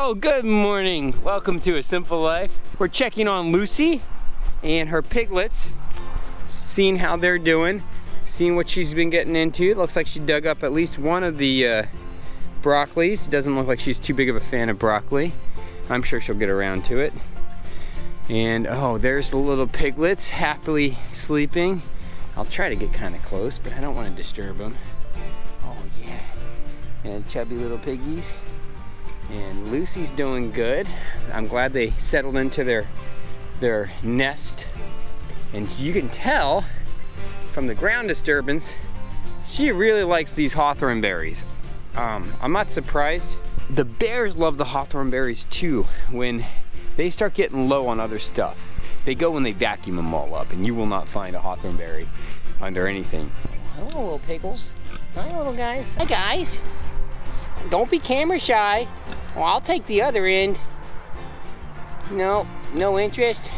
Oh, good morning. Welcome to A Simple Life. We're checking on Lucy and her piglets, seeing how they're doing, seeing what she's been getting into. It looks like she dug up at least one of the broccolis. It doesn't look like she's too big of a fan of broccoli. I'm sure she'll get around to it. And oh, there's the little piglets happily sleeping. I'll try to get kind of close, but I don't want to disturb them. Oh yeah, and chubby little piggies. And Lucy's doing good. I'm glad they settled into their nest. And you can tell from the ground disturbance, she really likes these hawthorn berries. I'm not surprised. The bears love the hawthorn berries too. When they start getting low on other stuff, they go when they vacuum them all up, and you will not find a hawthorn berry under anything. Hello, little pickles. Hi, little guys. Hi, guys. Don't be camera shy. Well, I'll take the other end. No interest.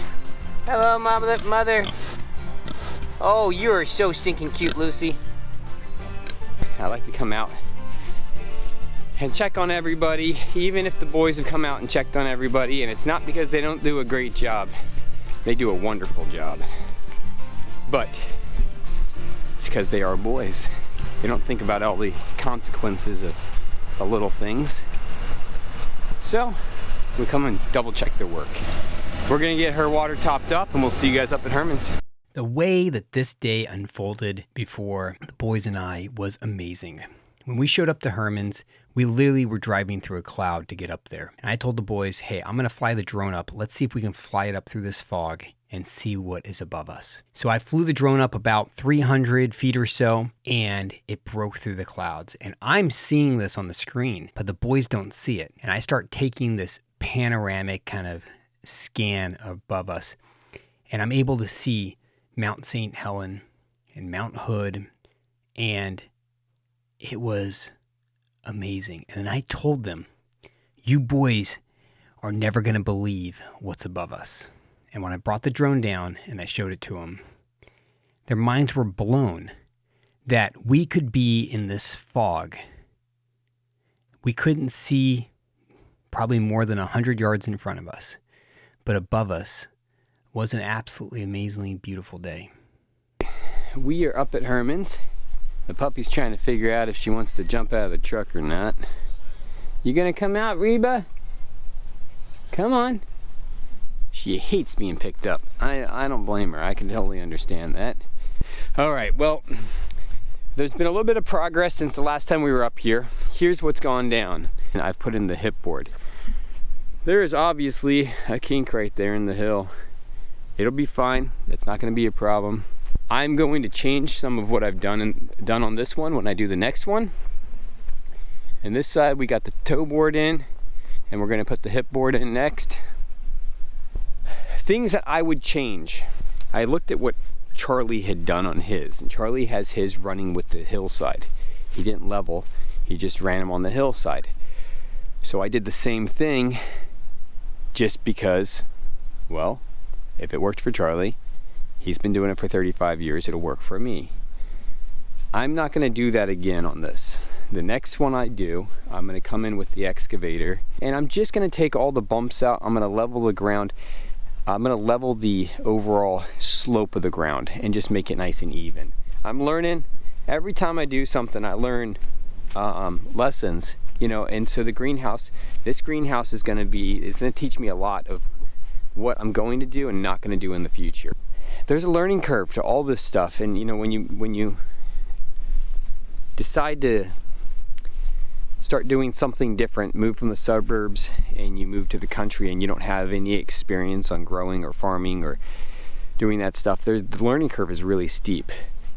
Hello, mother. Oh, you are so stinking cute, Lucy. I like to come out and check on everybody, even if the boys have come out and checked on everybody, and it's not because they don't do a great job. They do a wonderful job. But it's because they are boys. They don't think about all the consequences of the little things. So we come and double check their work. We're gonna get her water topped up, and we'll see you guys up at Herman's. The way that this day unfolded before the boys and I was amazing. When we showed up to Herman's, we literally were driving through a cloud to get up there. And I told the boys, hey, I'm gonna fly the drone up. Let's see if we can fly it up through this fog and see what is above us. So I flew the drone up about 300 feet or so, and it broke through the clouds. And I'm seeing this on the screen, but the boys don't see it. And I start taking this panoramic kind of scan above us, and I'm able to see Mount St. Helen and Mount Hood, and it was amazing. And I told them, you boys are never gonna believe what's above us. And when I brought the drone down and I showed it to them, their minds were blown that we could be in this fog. We couldn't see probably more than 100 yards in front of us, but above us was an absolutely amazingly beautiful day. We are up at Herman's. The puppy's trying to figure out if she wants to jump out of the truck or not. You gonna come out, Reba? Come on. She hates being picked up. I don't blame her. I can totally understand that. All right, well, there's been a little bit of progress since the last time we were up here. Here's what's gone down. And I've put in the hip board. There is obviously a kink right there in the hill. It'll be fine. It's not going to be a problem. I'm going to change some of what I've done on this one when I do the next one. And this side we got the toe board in, and we're going to put the hip board in next. Things that I would change. I looked at what Charlie had done on his, and Charlie has his running with the hillside. He didn't level, he just ran him on the hillside. So I did the same thing just because, well, if it worked for Charlie, he's been doing it for 35 years, it'll work for me. I'm not gonna do that again on this. The next one I do, I'm gonna come in with the excavator, and I'm just gonna take all the bumps out. I'm gonna level the ground. I'm gonna level the overall slope of the ground and just make it nice and even. I'm learning. Every time I do something, I learn lessons, you know, and so the greenhouse, this greenhouse is gonna teach me a lot of what I'm going to do and not gonna do in the future. There's a learning curve to all this stuff, and you know, when you decide to start doing something different, move from the suburbs and you move to the country and you don't have any experience on growing or farming or doing that stuff, the learning curve is really steep.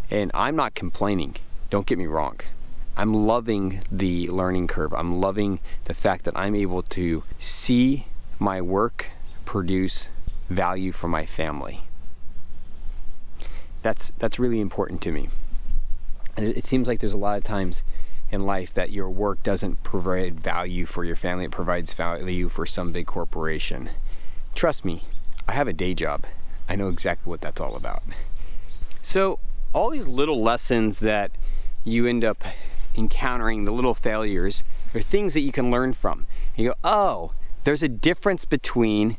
And I'm not complaining, don't get me wrong. I'm loving the learning curve. I'm loving the fact that I'm able to see my work produce value for my family. That's really important to me. And it seems like there's a lot of times in life that your work doesn't provide value for your family, it provides value for some big corporation. Trust me, I have a day job. I know exactly what that's all about. So all these little lessons that you end up encountering, the little failures, are things that you can learn from. You go, oh, there's a difference between,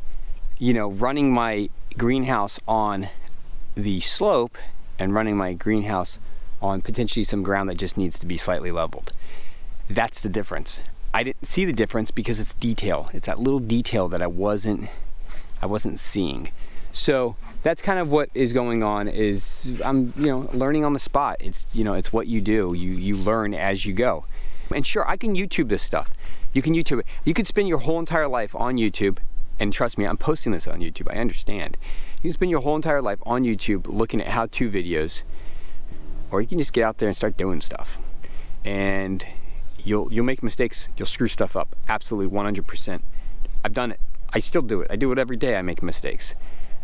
you know, running my greenhouse on the slope and running my greenhouse on potentially some ground that just needs to be slightly leveled. That's the difference. I didn't see the difference because it's detail. It's that little detail that I wasn't seeing. So that's kind of what is going on. Is I'm, you know, learning on the spot. It's, you know, it's what you do. You learn as you go. And sure, I can YouTube this stuff. You can YouTube it. You could spend your whole entire life on YouTube, and trust me, I'm posting this on YouTube. I understand. You can spend your whole entire life on YouTube looking at how-to videos, or you can just get out there and start doing stuff. And you'll make mistakes. You'll screw stuff up. Absolutely, 100%. I've done it. I still do it. I do it every day. I make mistakes.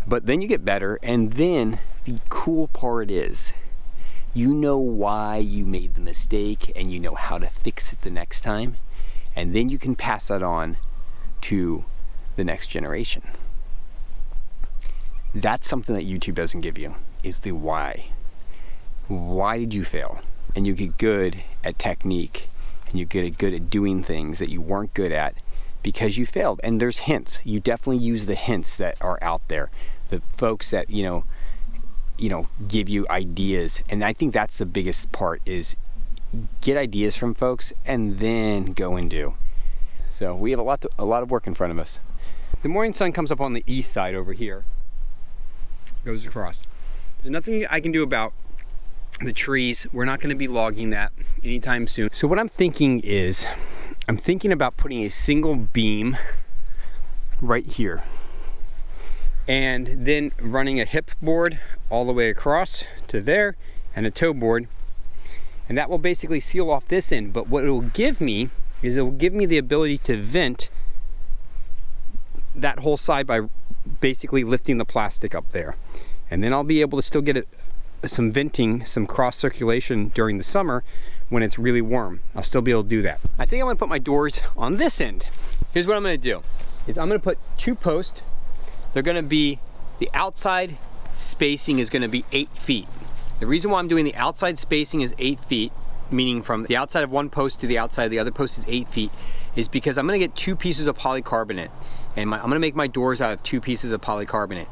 But then you get better, and then the cool part is you know why you made the mistake, and you know how to fix it the next time, and then you can pass that on to the next generation. That's something that YouTube doesn't give you, is the why. Why did you fail? And you get good at technique, and you get good at doing things that you weren't good at because you failed. And there's hints. You definitely use the hints that are out there. The folks that, you know, give you ideas. And I think that's the biggest part, is get ideas from folks and then go and do. So we have a lot of work in front of us. The morning sun comes up on the east side over here. Goes across. There's nothing I can do about the trees. We're not going to be logging that anytime soon. So what I'm thinking is, I'm thinking about putting a single beam right here, and then running a hip board all the way across to there, and a toe board, and that will basically seal off this end. But what it will give me is, it will give me the ability to vent that whole side by basically lifting the plastic up there, and then I'll be able to still get some venting, some cross circulation during the summer when it's really warm. I'll still be able to do that. I think I'm gonna put my doors on this end. Here's what I'm gonna do, is I'm gonna put 2 posts. They're gonna be, the outside spacing is gonna be 8 feet. The reason why I'm doing the outside spacing is 8 feet, meaning from the outside of one post to the outside of the other post is 8 feet, is because I'm gonna get 2 pieces of polycarbonate, and I'm gonna make my doors out of 2 pieces of polycarbonate.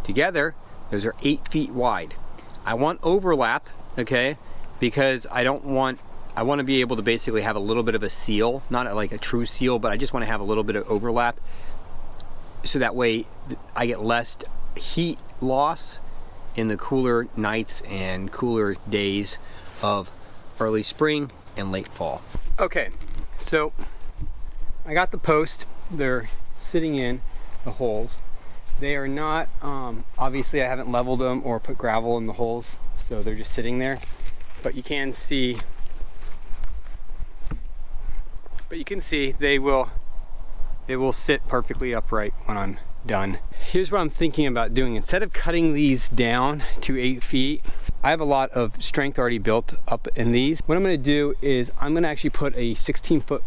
Together, those are 8 feet wide. I want overlap, okay, because I want to be able to basically have a little bit of a seal, not like a true seal, but I just want to have a little bit of overlap, so that way I get less heat loss in the cooler nights and cooler days of early spring and late fall. Okay, so I got the post. They're sitting in the holes. They are not, obviously I haven't leveled them or put gravel in the holes, so they're just sitting there. But you can see they will sit perfectly upright when I'm done. Here's what I'm thinking about doing. Instead of cutting these down to 8 feet, I have a lot of strength already built up in these. What I'm gonna do is I'm gonna actually put a 16-foot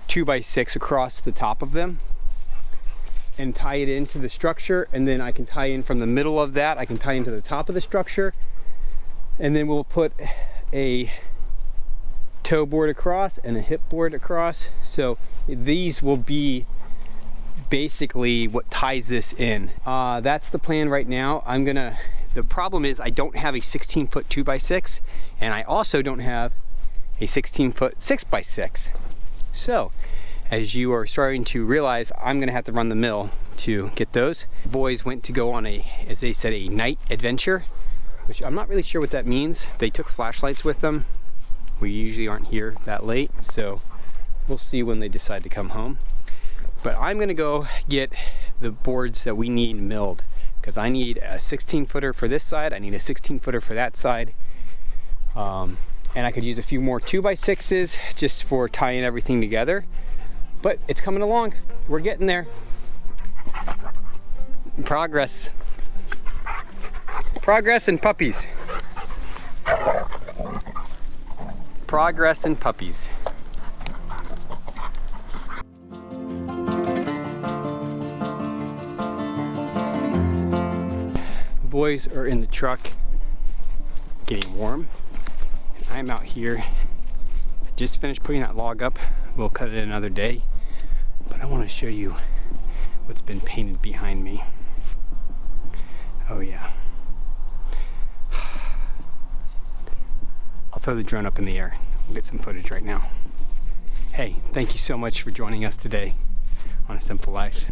2x6 across the top of them and tie it into the structure, and then I can tie in from the middle of that, I can tie into the top of the structure, and then we'll put a toe board across and a hip board across. So these will be basically what ties this in. That's the plan right now. The problem is I don't have a 16-foot 2x6, and I also don't have a 16-foot 6x6. So as you are starting to realize, I'm gonna have to run the mill to get those. The boys went to go on a, as they said, a night adventure, which I'm not really sure what that means. They took flashlights with them. We usually aren't here that late, so we'll see when they decide to come home. But I'm gonna go get the boards that we need milled, because I need a 16-footer for this side, I need a 16-footer for that side. And I could use a few more 2x6s just for tying everything together. But it's coming along. We're getting there. Progress. Progress and puppies. Progress and puppies. Boys are in the truck getting warm. I'm out here. I just finished putting that log up. We'll cut it another day. show you what's been painted behind me. Oh yeah. I'll throw the drone up in the air. We'll get some footage right now. Hey, thank you so much for joining us today on A Simple Life.